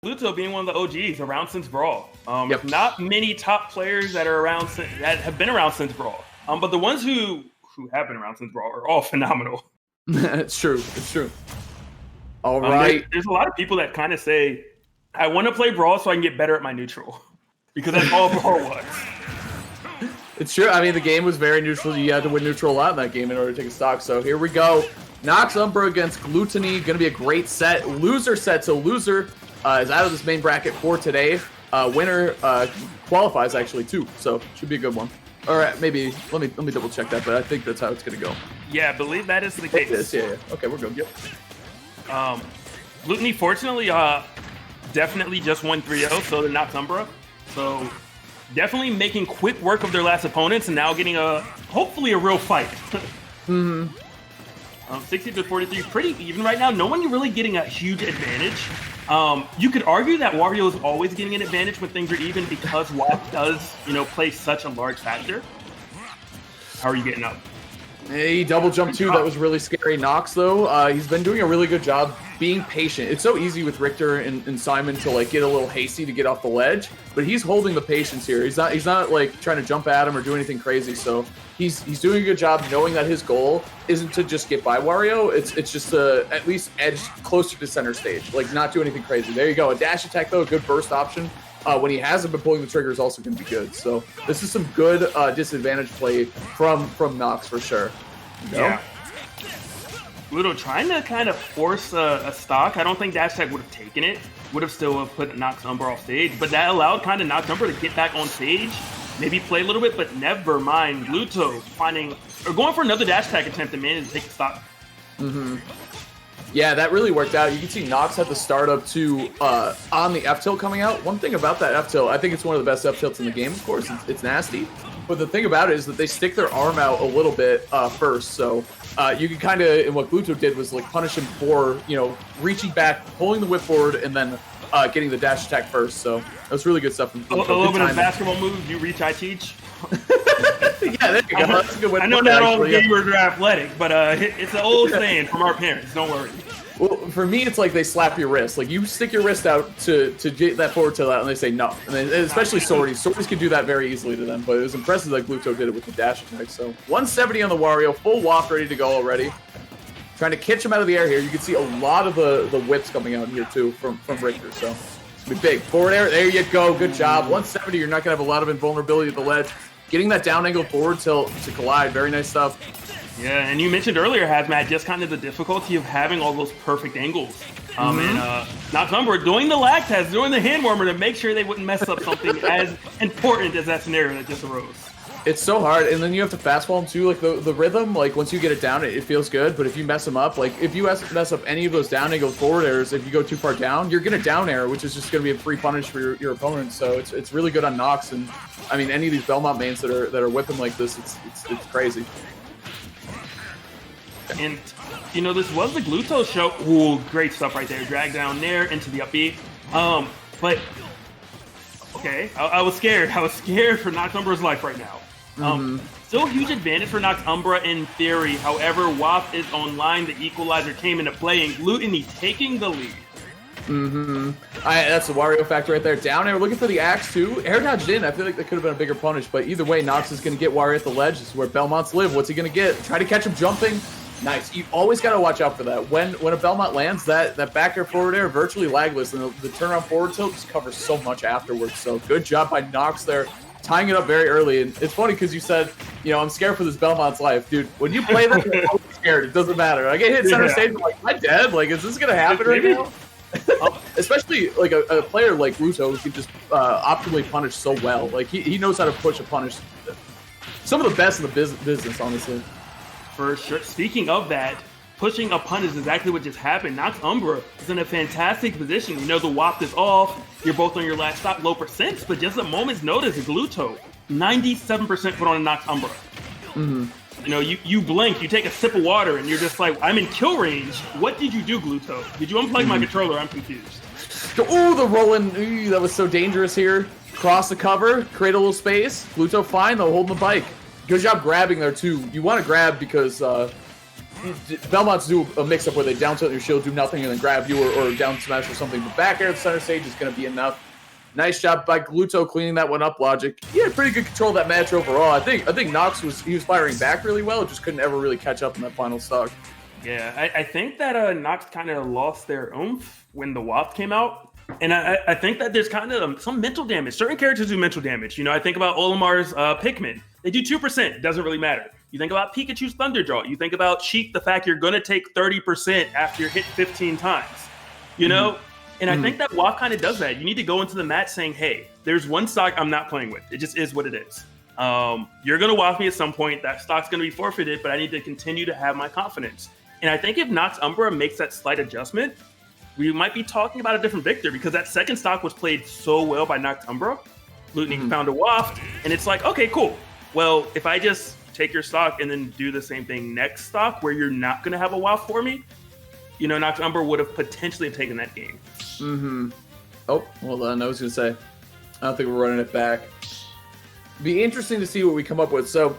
Gluto being one of the OGs around since Brawl. Yep. Not many top players that are around that have been around since Brawl. But the ones who have been around since Brawl are all phenomenal. It's true. It's true. All right. There's a lot of people that kind of say, I want to play Brawl so I can get better at my neutral. Because that's all Brawl was. It's true. I mean, the game was very neutral. You had to win neutral a lot in that game in order to take a stock. So here we go. Noxumbra against Glutonny. Going to be a great set. Loser set. So loser is out of this main bracket for today. Winner qualifies actually too. So should be a good one. All right, maybe let me double check that, but I think that's how it's going to go. Yeah, I believe that is the case. It is, yeah. Okay, we're good. Yep. Glutonny, fortunately, definitely just won 3-0, so they're Noxumbra. So definitely making quick work of their last opponents and now getting hopefully a real fight. 60-43, pretty even right now. No one really getting a huge advantage. You could argue that Wario is always getting an advantage when things are even because WAP does, play such a large factor. How are you getting up? He double jumped too. That was really scary. Nox though, he's been doing a really good job being patient. It's so easy with Richter and Simon to get a little hasty to get off the ledge, but he's holding the patience here. He's not like trying to jump at him or do anything crazy. So he's doing a good job knowing that his goal isn't to just get by Wario. It's just to at least edge closer to center stage, not do anything crazy. There you go. A dash attack though, a good burst option. When he hasn't been pulling the trigger is also going to be good. So this is some good disadvantage play from Nox for sure. Yeah. Gluto trying to kind of force a stock. I don't think dash attack would have taken it. Would have still put Noxumbra off stage, but that allowed kind of Noxumbra to get back on stage, maybe play a little bit, but never mind. Gluto going for another dash attack attempt and managed to take the stock. Yeah, that really worked out. You can see Nox had the startup too on the F-tilt coming out. One thing about that F-tilt, I think it's one of the best F-tilts in the game, of course. It's nasty. But the thing about it is that they stick their arm out a little bit first. So you can kind of, and what Gluto did was punish him for, reaching back, pulling the whip forward, and then getting the dash attack first. So that was really good stuff from Gluto. A little bit of basketball moves, you reach, I teach. Yeah, there you go. That's a good way to I know put it, not all actually, gamers are athletic, but it's an old saying from our parents. Don't worry. Well, for me, it's like they slap your wrist. You stick your wrist out to get that forward tilt out, and they say no. And especially Swordies. Swordies can do that very easily to them, but it was impressive that Gluto did it with the dash attack. So 170 on the Wario, full walk ready to go already. Trying to catch him out of the air here. You can see a lot of the whips coming out here too from Richter. So it's gonna be big. Forward air, there you go. Good job. 170, you're not gonna have a lot of invulnerability at the ledge. Getting that down angle forward tilt to collide, very nice stuff. Yeah, and you mentioned earlier, Hazmat, just kind of the difficulty of having all those perfect angles. And Noxumbra doing the lag test, doing the hand warmer to make sure they wouldn't mess up something as important as that scenario that just arose. It's so hard, and then you have to fastball them too. The rhythm, once you get it down, it feels good. But if you mess them up, if you mess up any of those down angle forward airs, if you go too far down, you're gonna down air, which is just gonna be a free punish for your opponent. So it's really good on Nox, and I mean any of these Belmont mains that are whipping like this, it's crazy. And, this was the Gluto show. Ooh, great stuff right there. Drag down there into the up B. But, okay, I was scared. I was scared for Noxumbra's life right now. Still a huge advantage for Noxumbra in theory. However, WAP is online. The equalizer came into play, and Glutonny taking the lead. That's the Wario factor right there. Down air, looking for the axe too. Air dodged in. I feel like that could have been a bigger punish, but either way, Nox is going to get Wario at the ledge. This is where Belmonts live. What's he going to get? Try to catch him jumping. Nice. You always got to watch out for that. When a Belmont lands, that back air forward air virtually lagless, and the turnaround forward tilt just covers so much afterwards. So good job by Nox there, tying it up very early. And it's funny because you said, I'm scared for this Belmont's life. Dude, when you play that, you're always scared. It doesn't matter. I get hit center stage, I'm like, am I dead? Is this going to happen right now? Especially a player like Gluto who can just optimally punish so well. He knows how to push a punish. Some of the best in the business, honestly. For sure. Speaking of that, pushing a punish is exactly what just happened. Noxumbra is in a fantastic position. The WAP is off. You're both on your last stop, low percents, but just a moment's notice, Gluto, 97% put on a Noxumbra. You blink, you take a sip of water, and you're just like, I'm in kill range. What did you do, Gluto? Did you unplug my controller? I'm confused. Ooh, the rolling. Ooh, that was so dangerous here. Cross the cover, create a little space. Gluto fine, though, holding the bike. Good job grabbing there, too. You want to grab because Belmonts do a mix-up where they down tilt your shield, do nothing, and then grab you or down smash or something. But back air at the center stage is going to be enough. Nice job by Gluto cleaning that one up, Logic. He had pretty good control of that match overall. I think Nox was firing back really well, just couldn't ever really catch up in that final stock. Yeah, I think that Nox kind of lost their oomph when the WAP came out. And I think that there's kind of some mental damage. Certain characters do mental damage. You know, I think about Olimar's Pikmin. They do 2%. It doesn't really matter. You think about Pikachu's Thunderjaw. You think about Sheik, the fact you're going to take 30% after you're hit 15 times. You know? And I think that WAP kind of does that. You need to go into the match saying, hey, there's one stock I'm not playing with. It just is what it is. You're going to WAP me at some point. That stock's going to be forfeited, but I need to continue to have my confidence. And I think if Noxumbra makes that slight adjustment, we might be talking about a different Victor, because that second stock was played so well by Noxumbra. Glutonny found a waft, and it's like, okay, cool. Well, if I just take your stock and then do the same thing next stock where you're not going to have a waft for me, you know, Noxumbra would have potentially taken that game. Oh, hold on. I was going to say, I don't think we're running it back. Be interesting to see what we come up with. So,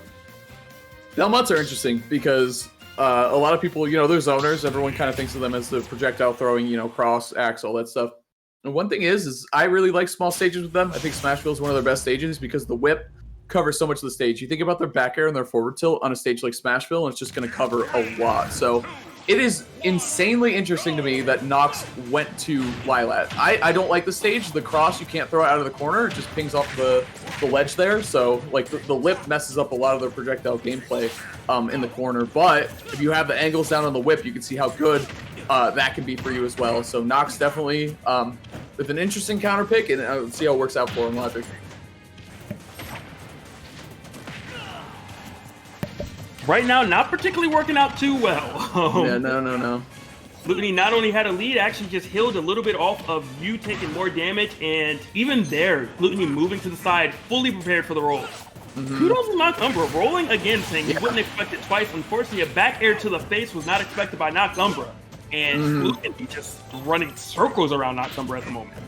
Belmonts are interesting because a lot of people, you know, they're zoners. Everyone kind of thinks of them as the projectile throwing, you know, cross, axe, all that stuff. And one thing is I really like small stages with them. I think Smashville is one of their best stages because the whip covers so much of the stage. You think about their back air and their forward tilt on a stage like Smashville, and it's just going to cover a lot. So it is insanely interesting to me that Nox went to Lylat. I don't like the stage. The cross, you can't throw it out of the corner. It just pings off the ledge there. So like the lip messes up a lot of their projectile gameplay in the corner. But if you have the angles down on the whip, you can see how good that can be for you as well. So Nox definitely with an interesting counter pick, and let's see how it works out for him, Logic. Right now, not particularly working out too well. Yeah, no. Glutonny not only had a lead, actually just healed a little bit off of you taking more damage, and even there, Glutonny moving to the side, fully prepared for the roll. Kudos to Noxumbra, rolling again, saying you wouldn't expect it twice. Unfortunately, a back air to the face was not expected by Noxumbra, and Glutonny just running circles around Noxumbra at the moment.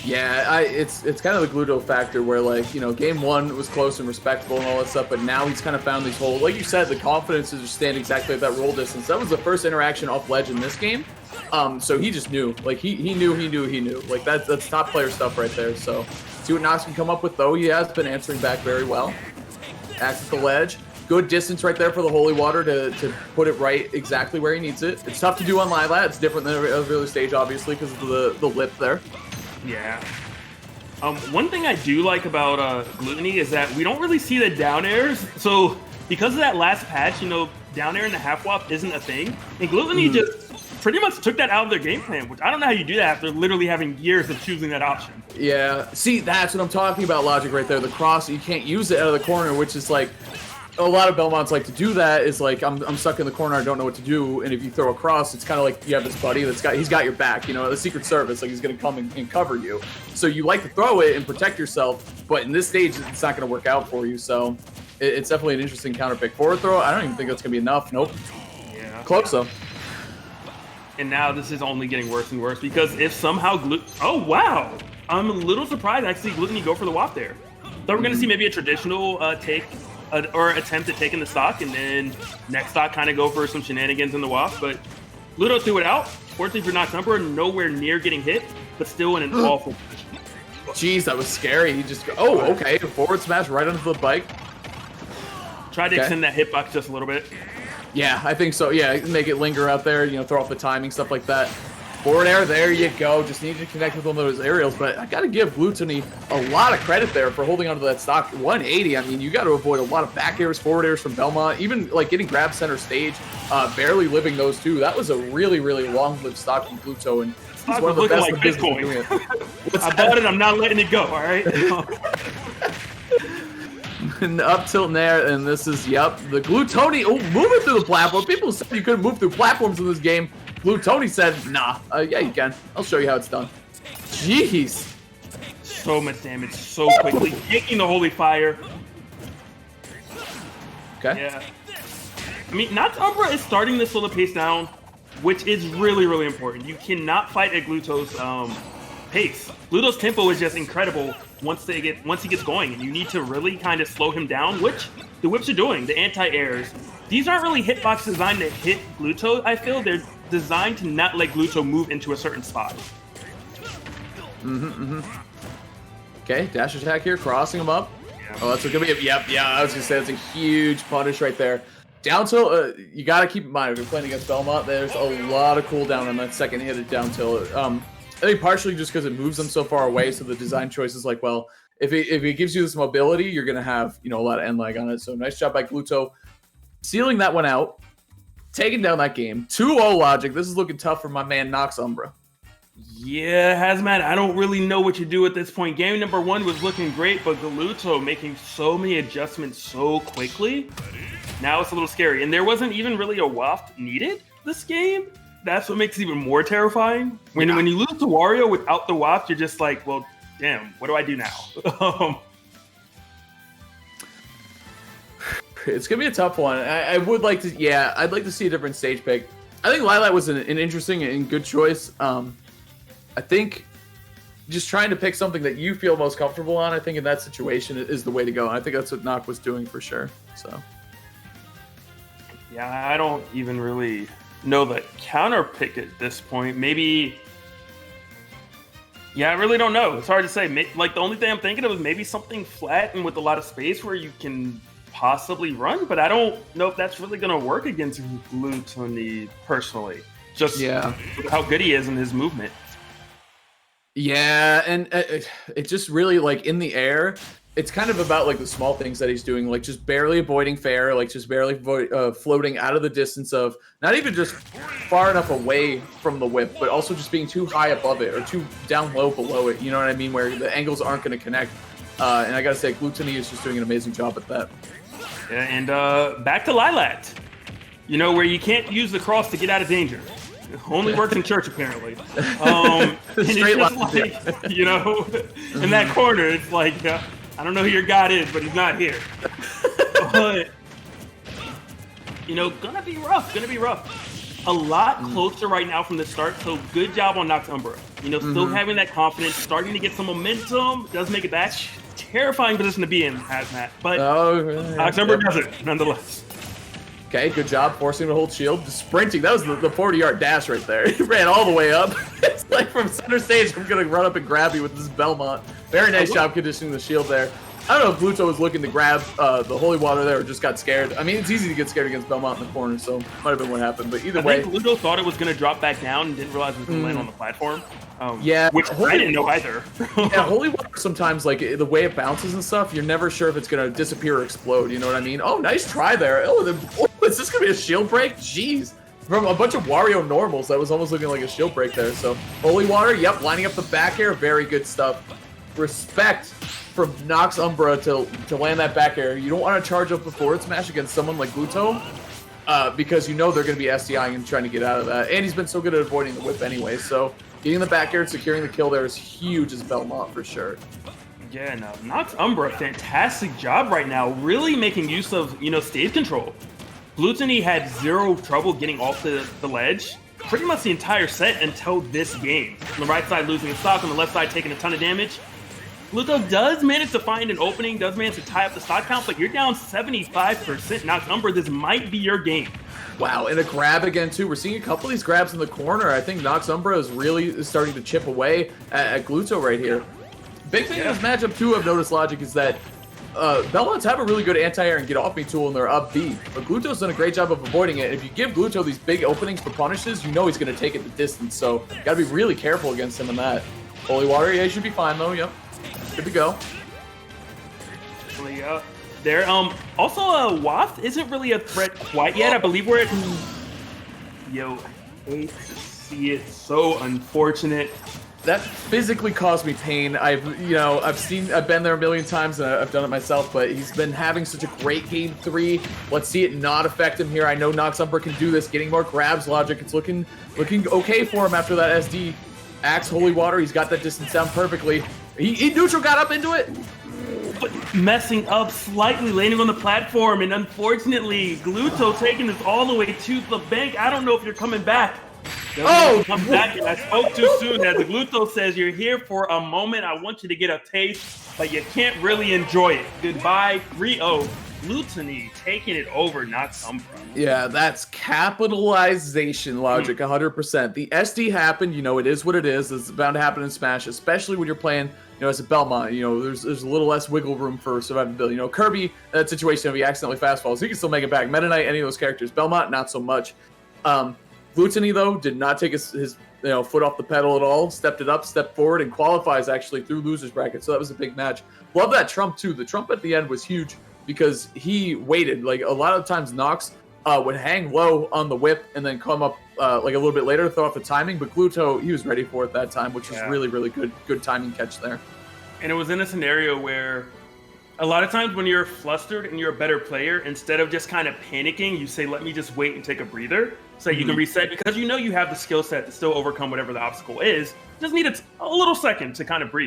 Yeah, it's kind of the Gluto factor where, like, you know, game one was close and respectable and all that stuff, but now he's kind of found these holes. Like you said, the confidence is just stand exactly at that roll distance. That was the first interaction off ledge in this game. So he just knew. Like, he knew. Like, that's top player stuff right there. So see what Nox can come up with, though. He has been answering back very well. Axe at the ledge. Good distance right there for the Holy Water to put it right exactly where he needs it. It's tough to do on Lylat. It's different than every other stage, obviously, because of the lip there. Yeah. One thing I do like about Glutonny is that we don't really see the down airs. So because of that last patch, you know, down air in the half wop isn't a thing. And Glutonny just pretty much took that out of their game plan, which I don't know how you do that after literally having years of choosing that option. Yeah. See, that's what I'm talking about, Logic, right there. The cross, you can't use it out of the corner, which is like, a lot of Belmonts like to do that. Is like, I'm stuck in the corner, I don't know what to do, and if you throw a cross, it's kind of like you have this buddy he's got your back, you know, the Secret Service, like he's gonna come and cover you. So you like to throw it and protect yourself, but in this stage, it's not gonna work out for you. So it's definitely an interesting counter pick. Forward throw, I don't even think that's gonna be enough. Nope. Yeah. Close though. And now this is only getting worse and worse because if somehow oh wow, I'm a little surprised I see Glutonny go for the WAP there. Thought we're gonna see maybe a traditional take. Or attempt at taking the stock, and then next stock kind of go for some shenanigans in the WAP, but Ludo threw it out. Fortunately for Noxumbra, nowhere near getting hit, but still in an awful position. Jeez, that was scary. He just okay, forward smash right onto the bike. Tried to extend that hitbox just a little bit. Yeah, I think so. Yeah, make it linger out there, you know, throw off the timing, stuff like that. Forward air, there you go. Just need to connect with one of those aerials, but I got to give Glutonny a lot of credit there for holding onto that stock. 180, I mean, you got to avoid a lot of back airs, forward airs from Belmont, even like getting grabbed center stage, barely living those two. That was a really, really long-lived stock from Gluto, and he's one of the best in the business at doing it. I bought it, I'm not letting it go, all right? And up tilt in there, and this is, the Glutonny, moving through the platform. People said you couldn't move through platforms in this game. Glutonny said, nah, yeah, you can. I'll show you how it's done. Jeez. So much damage so quickly. Taking the Holy Fire. Okay. Yeah. I mean, Noxumbra is starting to slow the pace down, which is really, really important. You cannot fight at Gluto's pace. Gluto's tempo is just incredible once he gets going, and you need to really kind of slow him down, which the whips are doing, the anti-airs. These aren't really hitbox designed to hit Gluto, I feel. They're designed to not let Gluto move into a certain spot. Okay, dash attack here, crossing him up. Yeah. Oh, that's gonna be yep, yeah, I was gonna say that's a huge punish right there. Down tilt, you gotta keep in mind, if you're playing against Belmont, there's a lot of cooldown on that second hit of down tilt. I think partially just because it moves them so far away, so the design choice is like, well, if it gives you this mobility, you're gonna have, you know, a lot of end lag on it. So nice job by Gluto, sealing that one out, taking down that game. 2-0 logic. This is looking tough for my man Noxumbra. Yeah, Hazmat, I don't really know what you do at this point. Game number 1 was looking great, but Gluto making so many adjustments so quickly. Now it's a little scary. And there wasn't even really a waft needed this game. That's what makes it even more terrifying. When you lose to Wario without the waft, you're just like, well, damn, what do I do now? It's going to be a tough one. I would like to, yeah, I'd like to see a different stage pick. I think Lylat was an interesting and good choice. I think just trying to pick something that you feel most comfortable on, I think in that situation is the way to go. And I think that's what Nox was doing for sure. So, yeah, I don't even really know the counter pick at this point. Maybe, yeah, I really don't know. It's hard to say. Like, the only thing I'm thinking of is maybe something flat and with a lot of space where you can possibly run, but I don't know if that's really going to work against Glutonny personally. Just how good he is in his movement. Yeah, and it just really, like, in the air, it's kind of about, like, the small things that he's doing, like just barely avoiding fair, like just barely floating out of the distance of, not even just far enough away from the whip, but also just being too high above it or too down low below it, you know what I mean, where the angles aren't going to connect. And I gotta say, Glutonny is just doing an amazing job at that. Yeah, and back to Lylat, you know, where you can't use the cross to get out of danger. It only works in church, apparently. And Straight it's just like, you know, in that corner, it's like, I don't know who your God is, but he's not here. But, you know, gonna be rough. A lot closer right now from the start, so good job on Noxumbra. You know, still having that confidence, starting to get some momentum, does make it back. Terrifying position to be in, Hazmat, but Noxumbra does it, nonetheless. Okay, good job forcing him to hold shield. Sprinting, that was the 40-yard dash right there. He ran all the way up. It's like from center stage, I'm going to run up and grab you with this Belmont. Very nice job conditioning the shield there. I don't know if Gluto was looking to grab the holy water there or just got scared. I mean, it's easy to get scared against Belmont in the corner, so might have been what happened. But either way, I think Gluto thought it was going to drop back down and didn't realize it was going to land on the platform. Yeah, which I didn't know either. Yeah, holy water sometimes, like the way it bounces and stuff, you're never sure if it's going to disappear or explode. You know what I mean? Oh, nice try there. Oh, is this going to be a shield break? Jeez. From a bunch of Wario normals, that was almost looking like a shield break there. So holy water, yep, lining up the back air, very good stuff. Respect from Noxumbra to land that back air. You don't want to charge up the forward smash against someone like Gluto, because you know they're going to be SDIing and trying to get out of that. And he's been so good at avoiding the whip anyway, so getting the back air and securing the kill there is huge as Belmont for sure. Yeah, no, Noxumbra, fantastic job right now, really making use of, you know, stage control. Glutonny had zero trouble getting off the ledge pretty much the entire set until this game. On the right side losing a stock, on the left side taking a ton of damage. Gluto does manage to find an opening, does manage to tie up the stock count, but you're down 75%. Noxumbra, this might be your game. Wow, and a grab again, too. We're seeing a couple of these grabs in the corner. I think Noxumbra is really starting to chip away at Gluto right here. Big thing in this matchup, too, I've noticed, Logic, is that Belmonts have a really good anti-air and get-off-me tool in their up B, but Gluto's done a great job of avoiding it. If you give Gluto these big openings for punishes, you know he's going to take it the distance, so gotta be really careful against him in that. Holy water, yeah, he should be fine, though, yep. Good to go. There. Also, Waft isn't really a threat quite yet. I believe we're at... Yo, I hate to see it. So unfortunate. That physically caused me pain. I've been there a million times and I've done it myself, but he's been having such a great game 3. Let's see it not affect him here. I know Noxumbra can do this, getting more grabs, Logic. It's looking okay for him after that SD. Axe, holy water, he's got that distance down perfectly. He neutral got up into it. But messing up slightly, landing on the platform, and unfortunately, Gluto taking this all the way to the bank. I don't know if you're coming back. Oh! Come back, and I spoke too soon. As the Gluto says, you're here for a moment. I want you to get a taste, but you can't really enjoy it. Goodbye, 3-0. Glutonny taking it over, Noxumbra. Yeah, that's capitalization logic, 100%. The SD happened, it is what it is. It's bound to happen in Smash, especially when you're playing, as a Belmont. There's a little less wiggle room for survivability. Kirby, that situation, if he accidentally fast falls, he can still make it back. Meta Knight, any of those characters. Belmont, not so much. Glutonny, though, did not take his foot off the pedal at all. Stepped it up, stepped forward, and qualifies actually through losers bracket. So that was a big match. Love that trump too. The trump at the end was huge because he waited. Like a lot of times, Nox would hang low on the whip and then come up like a little bit later to throw off the timing. But Gluto, he was ready for it that time, which was really, really good timing catch there. And it was in a scenario where a lot of times when you're flustered and you're a better player, instead of just kind of panicking, you say, let me just wait and take a breather so you can reset, because you have the skill set to still overcome whatever the obstacle is. Just need a little second to kind of breathe.